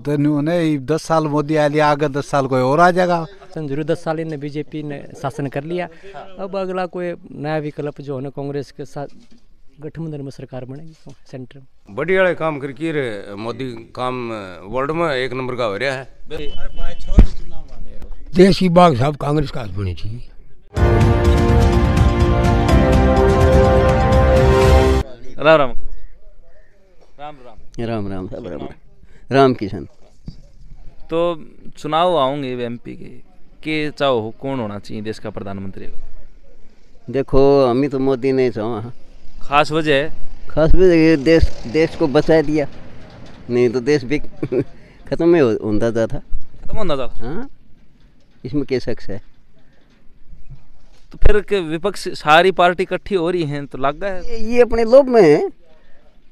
तो उन्होंने 10 साल मोदी आ लिया, आगे 10 साल कोई और आ जाएगा। जरूर 10 साल इन्हें बीजेपी ने शासन कर लिया। अब अगला कोई नया विकल्प जो है ना, कांग्रेस के साथ गठबंधन में सरकार बनेगी सेंटर में। बढ़िया काम करके रे मोदी, काम वर्ल्ड में 1 नंबर का हो रहा है। देश की बात सब कांग्रेस का होनी चाहिए। राम राम राम राम राम राम राम किशन। तो चुनाव आऊंगे एमपी के चाहो कौन होना चाहिए देश का प्रधानमंत्री? देखो हम तो मोदी नहीं चाहो। खास वजह है? खास वजह देश को बचा दिया, नहीं तो देश भी खत्म ही होता था। खत्म होता था? हाँ, इसमें क्या शक है? तो फिर के विपक्ष सारी पार्टी इकट्ठी हो रही हैं तो लग गया है ये अपने लोभ में है,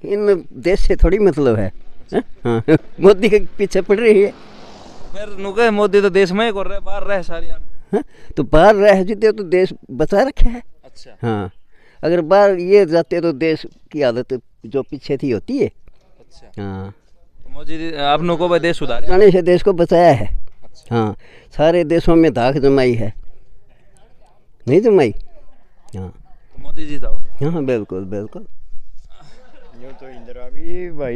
इन देश से थोड़ी मतलब है। हाँ, मोदी के पीछे पड़ रही है। फिर नुके मोदी तो देश में ही कर रहे, बाहर रहे सारी। हाँ, तो बाहर रह जाते तो देश बचा रखे है। अच्छा। हाँ, अगर बाहर ये जाते तो देश की हालत जो पीछे थी होती है। अच्छा। हाँ, तो मोदी जी आप लोगों को भाई देश सुधार जाने से देश को बचाया है। अच्छा। हाँ, सारे देशों में धाक जमाई है, नहीं जमाई। हाँ, तो मोदी जी जाओ। हाँ बिल्कुल बिल्कुल। यूँ तो इंदिरा भी भाई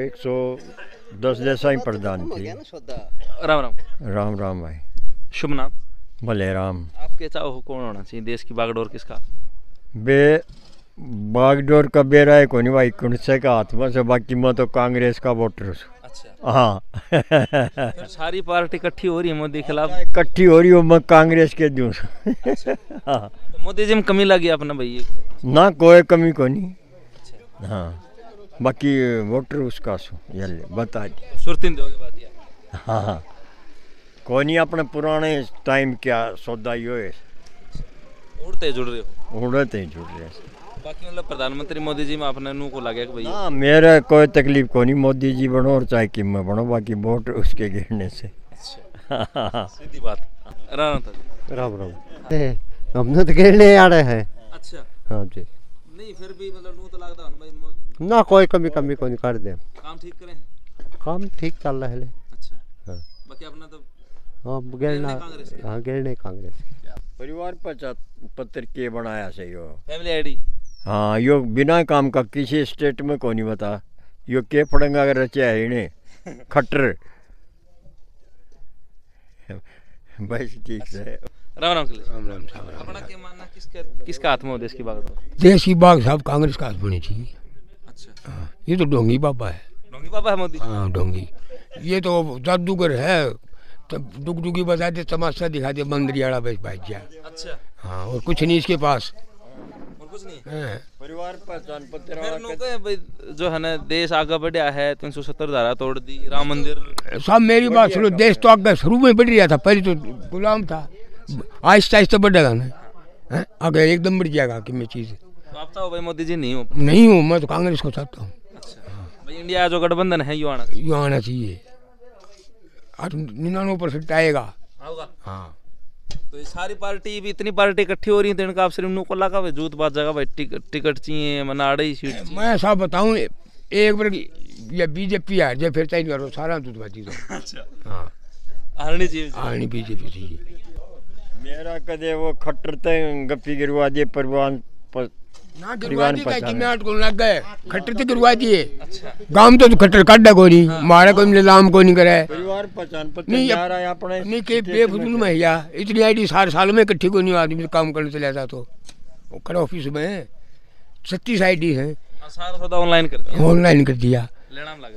110 जैसा ही प्रधान थी। राम राम। राम राम भाई। शुभ नाम? भले राम। आपके चाहो कौन होना चाहिए देश की बागडोर किसका? बे बागडोर का बेरा है कोनी भाई, कुणसे का हाथ में से, बाकी मैं तो कांग्रेस का वोटर हूँ। अच्छा। हाँ। सारी पार्टी इकट्ठी हो रही है मोदी के खिलाफ। इकट्ठी हो रही हो, मैं कांग्रेस के दूँ। अच्छा। हाँ, तो मोदी जी में कमी लगी अपना भाई? ना कोई कमी को नहीं। हाँ, बाकी वोटर उसका सो ये बता दी। सुरतीन दोगे बात यार। हाँ हाँ, कोई नहीं, अपने पुराने टाइम क्या सौदा ही होए, उड़ते जुड़ रहे हो? उड़ते ही जुड़ रहे। बाकी मतलब प्रधानमंत्री मोदी जी में अपने नू को लगे कि भाई हाँ, मेरा कोई तकलीफ को नहीं, मोदी जी बनो और चाहे किम में बनो, बाकी वोट उसके गिरने से। अच्छा। सीधी बात। राम राम। हमने तो गिरने आ रहे हैं। अच्छा। हाँ जी। नहीं फिर भी मतलब नू तो लगता है भाई ना कोई कमी को नहीं कर दे। काम ठीक करें? काम ठीक चल रहा है। अच्छा। हाँ। बाकी अपना तो हाँ गिरना। हाँ गिरने कांग्रेस। परिवार पत्र के बनाया से यो फैमिली आईडी। हाँ, यो बिना काम का किसी स्टेट में को नहीं बता, यो के पड़ेगा अगर रचा है इन्हें खट्टर। बस ठीक है। राम राम। राम राम। अपना क्या मानना किसका हाथ में हो देश की बागडोर? देश की बात सब कांग्रेस का होनी चाहिए। अच्छा। हाँ, ये तो डोंगी बाबा है। डोंगी बाबा है मोदी? हाँ डोंगी, ये तो जादूगर है। तब डुगडुगी बजा दे, तमाशा दिखा दे, बंदरियाड़ा बस भाग गया। अच्छा। हाँ, और कुछ नहीं इसके पास। और कुछ नहीं? हाँ। परिवार पहचान पत्र जो है ना देश आगे बढ़िया है, 370 धारा तोड़ दी, राम मंदिर। सब मेरी बात सुनो, देश तो आगे शुरू में बढ़ रहा था, पहले तो गुलाम था, आहिस्ता आहिस्ता बढ़ेगा ना। आगे एकदम बढ़ जाएगा कि मैं चीज़। तो आप तो भाई मोदी जी नहीं हो? नहीं हूँ, मैं तो कांग्रेस को चाहता हूँ। अच्छा। भाई इंडिया जो गठबंधन है यो आना चाहिए। 99% आएगा। हाँ। तो ये सारी पार्टी भी इतनी पार्टी इकट्ठी हो रही है तो इनका आप सिर्फ नु को लगा भाई जूत बात जगह भाई टिकट चाहिए, मना अड़ई सीट। मैं सब बताऊँ, एक बार ये बीजेपी आ जाए फिर तय करो सारा दूध बाजी दो। अच्छा। हाँ, हारनी चाहिए। हारनी बीजेपी चाहिए। मेरा कदे वो खट्टर तय गप्पी गिरवा दिए परिवार ना गिरवा दी का किमेट को लग गए, खट्टर तो गिरवा दिए। अच्छा। गांव तो खट्टर काटा को नहीं। हाँ। मारा कोई निलाम को नहीं करे। परिवार पहचान पत्र नहीं जा रहा है अपने नहीं के बेफजूल में या इतनी आईडी साल में इकट्ठी को नहीं, आदमी काम करने चला था तो वो खड़े ऑफिस में 36 आईडी है। सारा सौदा ऑनलाइन कर दिया। ऑनलाइन कर दिया।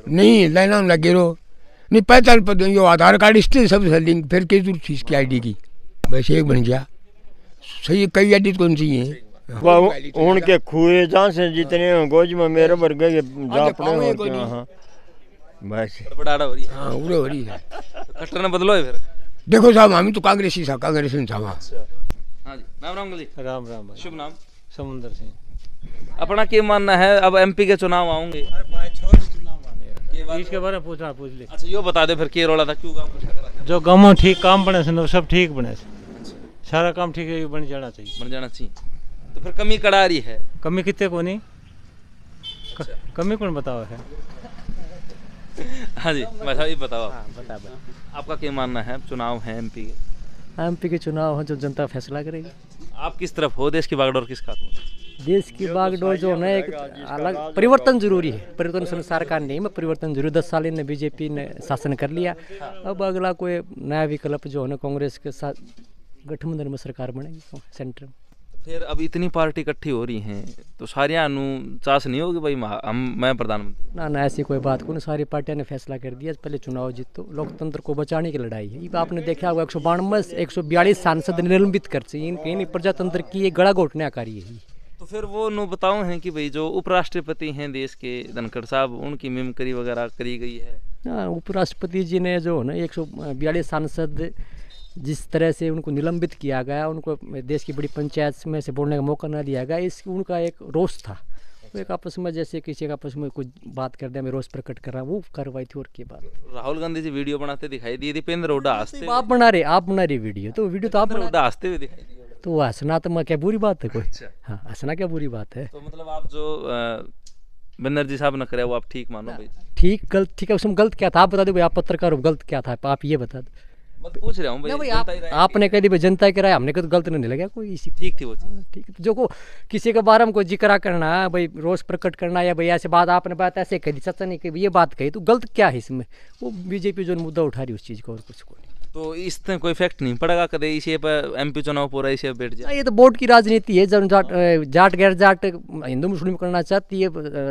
नहीं लेना लगे रो नहीं, पहचान पत्र यो आधार कार्ड इससे सब लिंक, फिर किस दूर चीज की आईडी की वैसे एक बन गया सही। कई आईडी कौन सी है उनके खुए जहाँ से जितने गोज में मेरे वर्ग जा पड़े। हाँ बस बड़ा हो रही है। हाँ उड़े हो रही है। खट्टर ने बदलो है फिर। देखो साहब हम तो कांग्रेस ही था, कांग्रेस में था वहाँ। हाँ जी। राम राम जी। राम राम। शुभ नाम? समुंदर सिंह। अपना क्या मानना है अब एमपी के चुनाव आऊंगे? इसके बारे में पूछना पूछ ले। अच्छा यो बता दे फिर के रोला था क्यों काम कर जो गाँव में ठीक काम बने से सब ठीक बने से। सारा काम ठीक है बन जाना चाहिए। बन जाना चाहिए। तो फिर कमी कड़ा रही है? कमी कितने को नहीं कमी कौन बताओ है? हाँ जी भाई साहब, ये बताओ आप। बता आपका क्या मानना है, चुनाव है एमपी के, एमपी के चुनाव हो जो जनता फैसला करेगी। आप किस तरफ हो, देश की बागडोर किस खाते में? देश की बागडोर जो है एक अलग परिवर्तन जरूरी है, परिवर्तन संसार का नहीं में परिवर्तन जरूरी। 10 साल ने बीजेपी ने शासन कर लिया, अब अगला कोई नया विकल्प जो है ना कांग्रेस के साथ गठबंधन में सरकार बनेगी सेंटर में। फिर अब इतनी पार्टी इकट्ठी हो रही हैं तो सारियां चास नहीं होगी भाई मैं प्रधानमंत्री। ना ऐसी कोई बात को नहीं, सारी पार्टियां ने फैसला कर दिया पहले चुनाव जीतो, लोकतंत्र को बचाने की लड़ाई है। ये आपने देखा होगा 142 सांसद निलंबित कर चाहिए, कहीं नहीं प्रजातंत्र की एक गड़ा घोटने आकारी है। तो फिर वो बताओ हैं कि भाई जो उपराष्ट्रपति हैं देश के धनखड़ साहब, उनकी मिमकरी वगैरह करी गई है। उपराष्ट्रपति जी ने जो है ना 142 सांसद जिस तरह से उनको निलंबित किया गया, उनको देश की बड़ी पंचायत में से बोलने का मौका ना दिया गया, इस उनका एक रोष था। वो एक आपस में जैसे किसी का आपस में कुछ बात कर दिया, मैं रोष प्रकट कर रहा, वो कार्रवाई थी। और की बात राहुल गांधी जी वीडियो बनाते दिखाई दिए, दीपेंद्र हुड्डा हंसते, आप बना रहे वीडियो, तो वीडियो तो आप हुड्डा हंसते हुए दिखाई दिए, तो हंसना तो मैं क्या बुरी बात है कोई? हाँ, हंसना क्या बुरी बात है? तो मतलब आप जो बनर्जी साहब ने करे वो आप ठीक मानो भाई? ठीक गलत ठीक है, उसमें गलत क्या था आप बता दो भाई, आप पत्रकार हो, गलत क्या था आप ये बता दो। मैं पूछ रहा हूँ भाई, आपने कह दी भाई जनता की राय, हमने कहा तो गलत नहीं लगा कोई, इसी ठीक थी वो चीज़। ठीक है, जो को किसी के बारे में कोई जिक्र करना भाई, रोष प्रकट करना या भाई ऐसे बात आपने बात ऐसे कही, सच्चा नहीं कही, ये बात कही तो गलत क्या है इसमें? वो बीजेपी जो मुद्दा उठा रही उस चीज़ को, और कुछ को नहीं। तो इससे कोई इफेक्ट नहीं पड़ेगा कदे इसे पर एमपी चुनाव पूरा इसे बैठ जाए? ये तो बोर्ड की राजनीति है, जब जाट गैर जाट हिंदू मुस्लिम करना चाहती है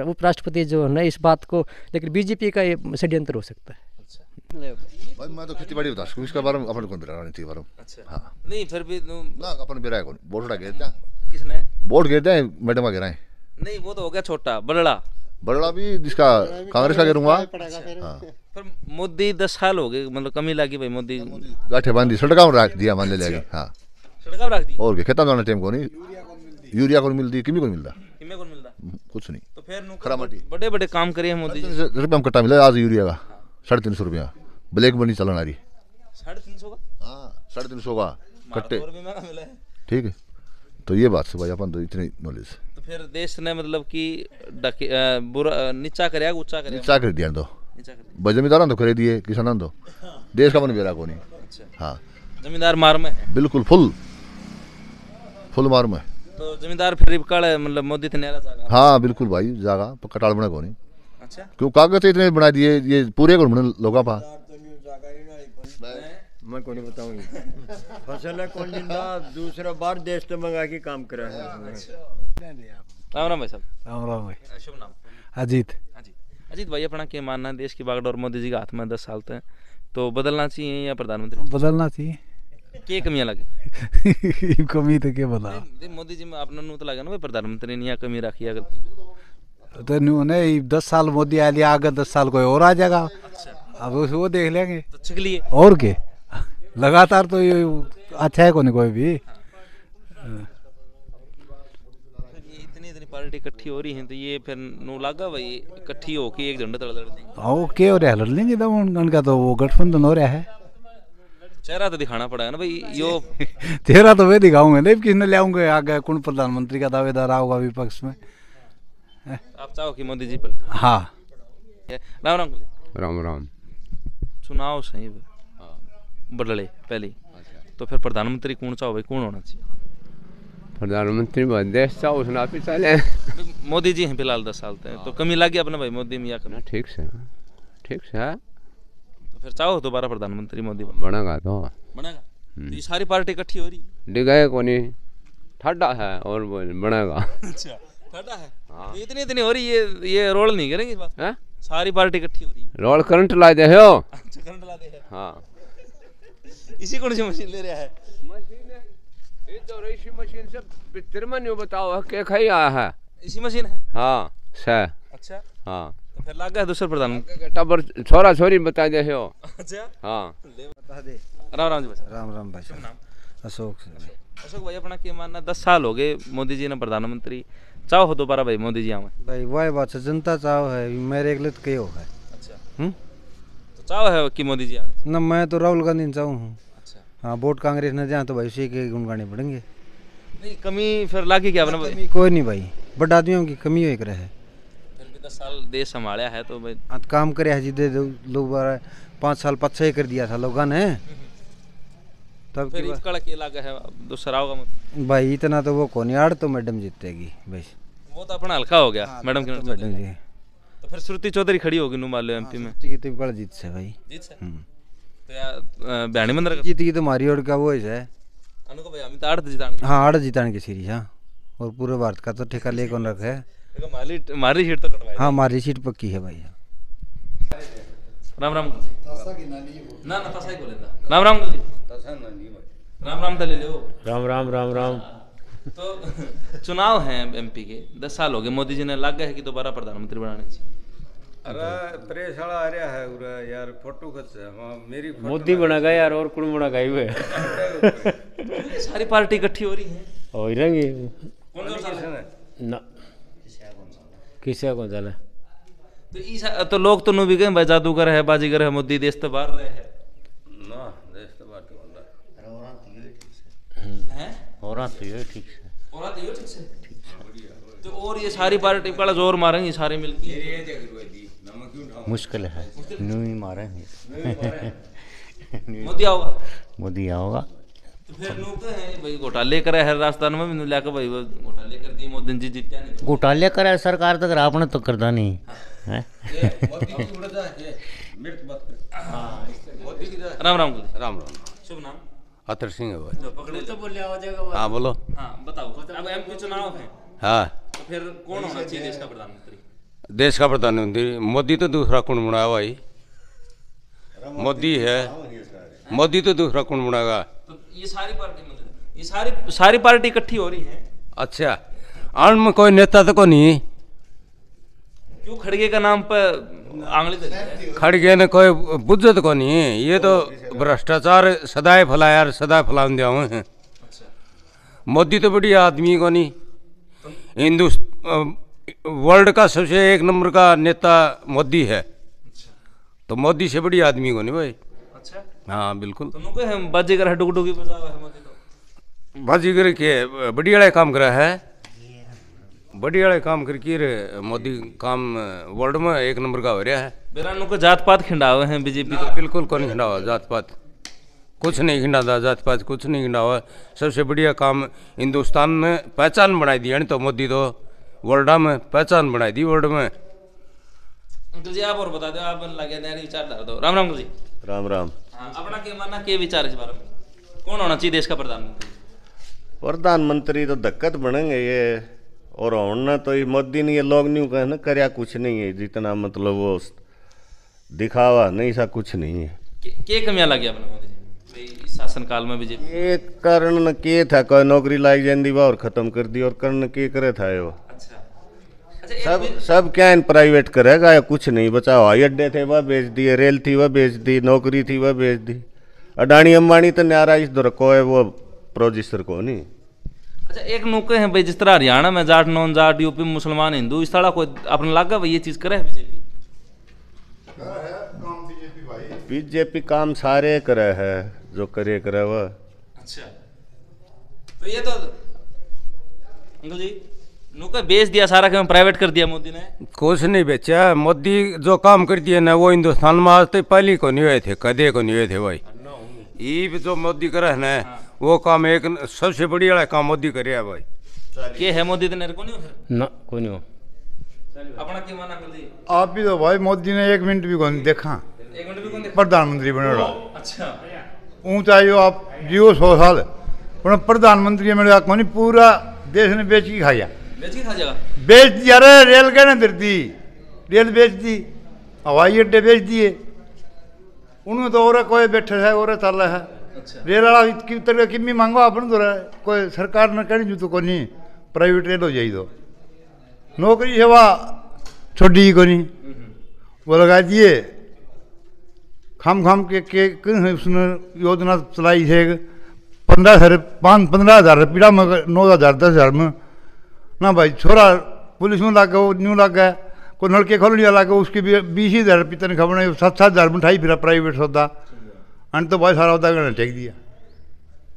उपराष्ट्रपति जो है ना इस बात को, लेकिन बीजेपी का ये षड्यंत्र हो सकता है। भाई मैं तो खेती बाड़ी बता सकूँ इसके बारे में, अपन कौन बेरा राजनीति के बारे में। अच्छा हाँ नहीं फिर भी ना अपन बेरा है कौन, वोट उड़ा गिरता किसने वोट गिरते हैं मैडम का गिराए नहीं, वो तो हो गया छोटा बड़ा बड़ा भी जिसका कांग्रेस का गिरूंगा। हाँ पर मोदी 10 साल हो गए, मतलब कमी लगी भाई मोदी गाठे बांधी सड़का में रख दिया मान ले लेगी। हाँ सड़क रख दी, और क्या खेता जाना टाइम को नहीं, यूरिया को मिलती किमी को मिलता, किमे को मिलता कुछ नहीं। तो फिर खरा माटी बड़े बड़े काम करे मोदी जी। रुपये में कट्टा मिला आज यूरिया का 350 रुपया, ब्लैक मनी चलन आ रही। 350 का? हाँ 350 का कट्टे, और भी महंगा मिला है। ठीक है। तो ये बात से भाई अपन तो इतनी नॉलेज। तो फिर देश ने मतलब कि बुरा नीचा करेगा ऊंचा करेगा? नीचा कर दिया तो नीचा कर दिया। जमींदार तो करे दिए, किसान तो देश का मन बेरा को नहीं। अच्छा हाँ जमींदार मार में है? बिल्कुल फुल मार में। तो जमींदार फिर रिपकाड़ मतलब मोदी थे न्यारा जागा? हाँ बिल्कुल भाई जागा पक्का टाल बना को नहीं। अच्छा क्यों कागज इतने बना दिए, ये पूरे को लोगा पा मैं को नहीं बताऊंगी फसल है कौन जिंदा दूसरा बार देश तो मंगा के काम करा है। राम राम भाई साहब। राम राम भाई। शुभ नाम? अजीत। अजीत भाई अपना क्या मानना है, देश की बागडोर मोदी जी के हाथ में 10 साल तक, तो बदलना चाहिए या प्रधानमंत्री? बदलना चाहिए। क्या कमियां लगी? कमी तो क्या बता, मोदी जी में अपना नू तो लगा ना भाई प्रधानमंत्री ने यहाँ कमी रखी अगर तो नहीं 10 साल मोदी आ लिया, आगे 10 साल कोई और आ जाएगा। अब वो देख लेंगे तो चिकलिए और के लगातार तो ये अच्छा है कोई भी। इतनी पार्टी इकट्ठी हो रही है तो ये फिर नू लगा भाई इकट्ठी होके एक झंडा तड़ देंगे। हाँ के हो रहा है, लड़ लेंगे तो उनका तो वो गठबंधन हो रहा है। चेहरा तो दिखाना पड़ेगा ना भाई यो चेहरा तो वे दिखाऊंगे नहीं, किसने ले आऊंगे आगे, कौन प्रधानमंत्री का दावेदार होगा विपक्ष में। आप चाहो कि मोदी जी पर? हाँ राम राम। राम राम। चुनाव सही बदले पहले तो फिर प्रधानमंत्री कौन चाहो भाई, कौन होना चाहिए? प्रधानमंत्री देश चाहो उसने आप ही चले। मोदी जी हैं फिलहाल 10 साल तक, तो कमी लगी अपने भाई मोदी में या करना? ठीक से तो फिर चाहो दोबारा प्रधानमंत्री मोदी बनेगा तो बनेगा। तो ये सारी पार्टी इकट्ठी हो रही डिगाए को नहीं ठंडा है और बनेगा। अच्छा ठंडा है। तो इतनी हो रही ये रोल नहीं करेंगे इस बात है? सारी पार्टी इकट्ठी हो रही है। रोल करंट ला दे हो। अच्छा करंट ला दे है। हाँ इसी कौन सी मशीन ले रहा है? मशीन से पिक्चर में नहीं बताओ क्या खाई आया है, इसी मशीन है। हाँ सह। अच्छा हाँ तो फिर लगा है दूसरा प्रधानमंत्री टबर छोरा छोरी बता दे हो। अच्छा हाँ राम राम जी भाई। राम राम भाई। नाम? अशोक भाई अपना क्या मानना, 10 साल हो गए मोदी जी ने प्रधानमंत्री, चाहो हो दोबारा भाई मोदी जी आवे? भाई वही बात है, जनता चाहो है, मेरे एक तो क्यों है। अच्छा तो चाहो है कि मोदी जी आवे? ना मैं तो राहुल गांधी चाहूँ हूँ। अच्छा हाँ वोट कांग्रेस ने जहाँ तो भाई उसी के गुण गाने पड़ेंगे। नहीं कमी फिर लागी क्या अपना? कमी कोई नहीं भाई, बड़ा आदमियों की कमी हो रहा है। 10 साल देश संभाला है तो भाई काम करे है जिदे लोग 5 साल पीछे कर दिया था लोगों ने, तब फिर इसका क्या लगा है दूसरा होगा मतलब भाई इतना तो वो कौन यार तो मैडम जीतेगी भाई, वो तो अपना हल्का हो गया मैडम की मैडम जी। तो फिर श्रुति चौधरी खड़ी होगी नुमालो एमपी में जीत जीत से भाई, जीत से तो यार बयानी मंदिर जीत की तो मारी और का वो है अनु भाई अमित आड़ जिताने हाँ 8 जिताने की सीरीज। हाँ और पूरे भारत का तो ठेका ले कौन रखा है, मारी सीट तो कटवाई हाँ मारी सीट पक्की है भाई। राम राम ना ना तसा ही बोलेंदा राम राम जी राम राम ले लो राम राम राम राम। तो चुनाव हैं एमपी के 10 साल हो गए, मोदी जी ने लगा है कि दोबारा प्रधानमंत्री बनाने चाहिए। अरे प्रेस वाला आ रहा है उरा यार फोटो खींच मेरी मोदी बना गया यार और कौन बना गया हुए सारी पार्टी इकट्ठी हो रही है हो रहेंगे कौन सा है ना किसी कौन चला तो तो लोग तो नु भी गए भाई जादूगर है बाजीगर है मोदी देश तो बाहर रहे हैं ना देश तो बाहर हैं और तो ये ठीक से और तो ये ठीक से तो और ये सारी पार्टी का जोर मारेंगे सारे मिलकर मुश्किल है न्यू ही मारेंगे मोदी आओगा मोदी आओगा तो फिर नु कहे भाई घोटाले करे हर राजस्थान में भी लाके भाई घोटाले कर दिए मोदी जी जीत्या नहीं घोटाले करे सरकार तो आपने तो करता नहीं है। राम राम राम शुभ नाम अतर सिंह है भाई। पकड़े तो बोले आ जाएगा हाँ बोलो। हाँ बताओ अब एमपी चुनाव है हाँ तो फिर कौन होना चाहिए देश का प्रधानमंत्री? देश का प्रधानमंत्री मोदी तो दूसरा कौन बनाया भाई, मोदी है मोदी तो दूसरा कौन बनाएगा। तो ये सारी पार्टी ये सारी पार्टी इकट्ठी हो रही है। अच्छा आन में कोई नेता तो को नहीं, क्यों खड़गे का नाम पर आंगली दे रहे हैं? खड़गे ने कोई बुद्धत को नहीं, ये तो भ्रष्टाचार सदाए फैलाया सदाए फैलाने दिया हुए हैं। मोदी तो बढ़िया आदमी को नहीं, वर्ल्ड का सबसे 1 नंबर का नेता मोदी है, तो मोदी से बड़ी आदमी को नहीं भाई। अच्छा हाँ बिल्कुल। तो नुके हम बाजीगर है डुगडुगी बजावा है मोदी तो बाजीगर के बढ़िया काम करा है, बढ़िया काम करके मोदी काम वर्ल्ड में 1 नंबर का हो रहा है। बेरानू को जात पात खिंडावे हैं बीजेपी तो बिल्कुल कौन खिंडावा जात पात, कुछ नहीं खिंडाता जात पात कुछ नहीं खिंडावा। सबसे बढ़िया काम हिंदुस्तान में पहचान बनाई दी है तो मोदी तो वर्ल्ड में पहचान बनाई दी वर्ल्ड में। अंकल जी आप और बता दो, आप लगे नया विचार डाल दो। राम राम जी राम राम। अपना के मानना के विचार इस बारे में कौन होना चाहिए देश का प्रधानमंत्री? प्रधानमंत्री तो दिक्कत बनेंगे ये, और होना तो ये मोदी ने ये लोग नहीं कहना करया कुछ नहीं है, जितना मतलब वो दिखावा नहीं सा कुछ नहीं है। के कमियां लगी अपने मोदी जी इस शासन काल में बीजेपी? ये कारण के था कोई नौकरी लाई जाती और खत्म कर दी, और कारण के करे था वो। सब क्या इन प्राइवेट करेगा या कुछ नहीं बचा। हवाई अड्डे थे वह बेच दिए, रेल थी वह बेच दी, नौकरी थी वह बेच दी। अडानी अंबानी तो न्यारा इस दर को है वो प्रोड्यूसर को नहीं। अच्छा एक नुके हैं भाई, जिस तरह हरियाणा में जाट नॉन जाट, यूपी में मुसलमान हिंदू, इस तरह कोई अपने लगा भाई ये चीज करे बीजेपी? बीजेपी काम सारे करे है जो करे वह। अच्छा तो ये तो अंकल जी नुका बेच दिया सारा, काम प्राइवेट कर दिया मोदी ने। कुछ नहीं बेचा मोदी, जो काम कर दिया ना वो हिंदुस्तान में आज तक पहले को नहीं हुए थे, कदे को नहीं हुए थे भाई। ये जो मोदी करे है ना वो काम एक सबसे बढ़िया काम मोदी करे है भाई। के है मोदी ने को नहीं ना कोई नहीं हो अपना के माना अंकल जी? आप भी तो भाई मोदी ने 1 मिनट भी कौन देखा, 1 मिनट भी कौन देखा प्रधानमंत्री बने। अच्छा ऊंचा जो आप जियो 100 साल पर प्रधानमंत्री मेरे को नहीं, पूरा देश ने बेच के खाया, बेच के खा जाएगा। बेच दिया रे, रेल कहने धरती रेल बेच दी, हवाई अड्डे बेच दिए, उन्होंने तो और कोई बैठे है और चल रहा है। अच्छा रेल वाला की तरह किम्मी मांगो अपन तो रहा है, कोई सरकार ने कहनी जो तो को नहीं प्राइवेट रेल हो जाए, तो नौकरी सेवा छोड़ी को नहीं वो लगा दिए। खाम के उसने योजना चलाई है 15,000 रुपया में 9,000 10,000 में ना भाई। छोरा पुलिस में लग गया, वो न्यू लग गया, कोई नलके खोलने वाला गया, उसकी भी 20,000 रुपये तन खबर नहीं, 7,000 में उठाई फिर प्राइवेट सौदा अंत तो भाई सारा उदा करने टेक दिया।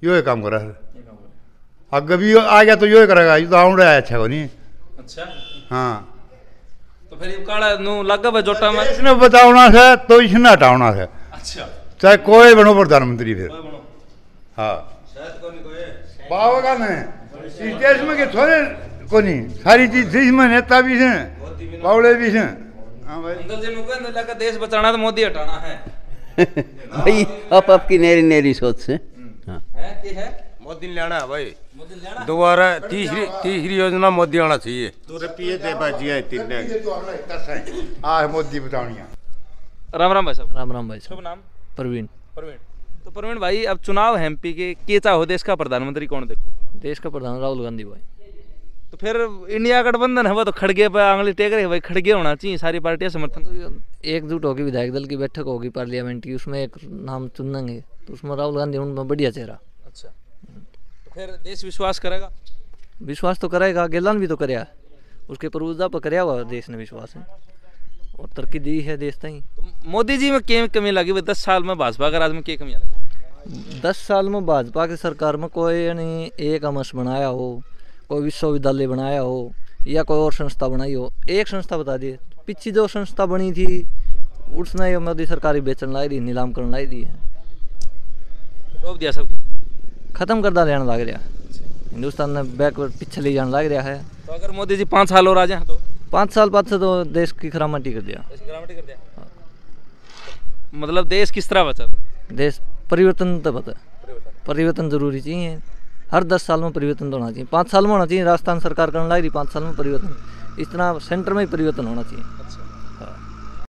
यो ही काम करा है, अगर भी आ गया तो यो ही करेगा, ये तो आउंड आया अच्छा को नहीं। अच्छा हाँ तो फिर ये काला नु लगा भाई जोटा में इसने बतावना है तो इसने हटावना है। अच्छा चाहे कोई बनो प्रधानमंत्री फिर। हाँ शायद कोई नहीं कोई पावगा नहीं इस देश में के थोड़े कोनी सारी चीज देश में नेता भी हैं पावड़े भी हैं। हाँ भाई अंकल जी नु कहने लगा देश बचाना तो मोदी हटाना है। भाई आप आपकी नेरी नेरी सोच से। हाँ है कि है मोदी ने लाना है भाई, मोदी ने लेना दोबारा तीसरी योजना मोदी आना चाहिए। तो रुपये दे बाजिया तीन हाँ मोदी बतावनिया। राम राम भाई साहब। राम राम भाई साहब। शुभ नाम प्रवीण। प्रवीण। तो प्रवीण भाई अब चुनाव है एमपी के चाहो देश का प्रधानमंत्री कौन देखो? देश का प्रधान राहुल गांधी भाई। तो फिर इंडिया गठबंधन है वो तो खड़गे पे आंगली टेक रहे भाई, खड़गे होना चाहिए सारी पार्टियां समर्थन। एकजुट होगी, विधायक दल की बैठक होगी पार्लियामेंट की, उसमें एक नाम चुनेंगे तो उसमें राहुल गांधी उनमें बढ़िया चेहरा। अच्छा तो फिर देश विश्वास करेगा? विश्वास तो करेगा, गेलान भी तो कराया, उसके प्रभुता पर कराया हुआ देश ने विश्वास है और तरक्की दी है देश तई। तो मोदी जी में क्या कमी लगी भाई 10 साल में भाजपा का राज में क्या कमी लगी? 10 साल में भाजपा की सरकार में कोई नहीं एक अमस बनाया हो, कोई विश्वविद्यालय बनाया हो या कोई और संस्था बनाई हो। एक संस्था बता दिए, पिछली जो संस्था बनी थी उसने मोदी सरकार बेचन लाई दी, नीलाम करने लाई दी है, रोक दिया सब खत्म करदा लेने लग रहा। हिंदुस्तान ने बैकवर्ड पीछे ले जाने लग रहा है। तो अगर मोदी जी 5 साल और आ जाए तो 5 साल बाद से तो देश की खरामाटी कर दिया। मतलब देश किस तरह बचा? तो देश परिवर्तन तो पता, परिवर्तन जरूरी चाहिए, हर 10 साल में परिवर्तन तो होना चाहिए। 5 साल में होना चाहिए, राजस्थान सरकार करने लग रही 5 साल में परिवर्तन, इस तरह सेंटर में ही परिवर्तन होना चाहिए।